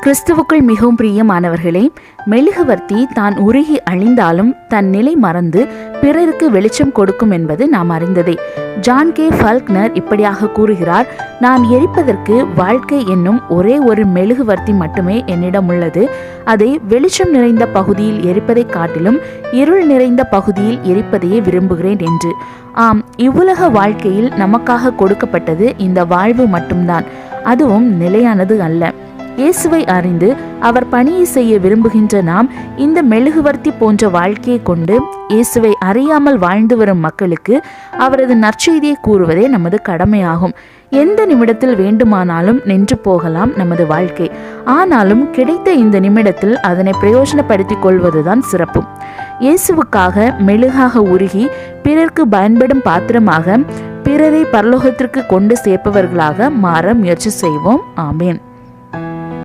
கிறிஸ்துவுக்குள் மிகவும் பிரியமானவர்களே, மெழுகுவர்த்தி தான் உருகி அழிந்தாலும் தன் நிலை மறந்து பிறருக்கு வெளிச்சம் கொடுக்கும் என்பது நாம் அறிந்ததே. ஜான் கே ஃபால்க்னர் இப்படியாக கூறுகிறார்: நான் எரிப்பதற்கு வாழ்க்கை என்னும் ஒரே ஒரு மெழுகுவர்த்தி மட்டுமே என்னிடம் உள்ளது. அதை வெளிச்சம் நிறைந்த பகுதியில் எரிப்பதை காட்டிலும் இருள் நிறைந்த பகுதியில் எரிப்பதையே விரும்புகிறேன் என்று. ஆம், இவ்வுலக வாழ்க்கையில் நமக்காக கொடுக்கப்பட்டது இந்த வாழ்வு மட்டும்தான். அதுவும் நிலையானது அல்ல. இயேசுவை அறிந்து அவர் பணியை செய்ய விரும்புகின்ற நாம் இந்த மெழுகுவர்த்தி போன்ற வாழ்க்கையை கொண்டு இயேசுவை அறியாமல் வாழ்ந்து வரும் மக்களுக்கு அவரது நற்செய்தியை கூறுவதே நமது கடமையாகும். எந்த நிமிடத்தில் வேண்டுமானாலும் நின்று போகலாம் நமது வாழ்க்கை. ஆனாலும் கிடைத்த இந்த நிமிடத்தில் அதனை பிரயோஜனப்படுத்திக் கொள்வதுதான் சிறப்பும். இயேசுவுக்காக மெழுகாக உருகி பிறர்க்கு பயன்படும் பாத்திரமாக பிறரை பரலோகத்திற்கு கொண்டு சேர்ப்பவர்களாக மாற முயற்சி செய்வோம். ஆமேன்.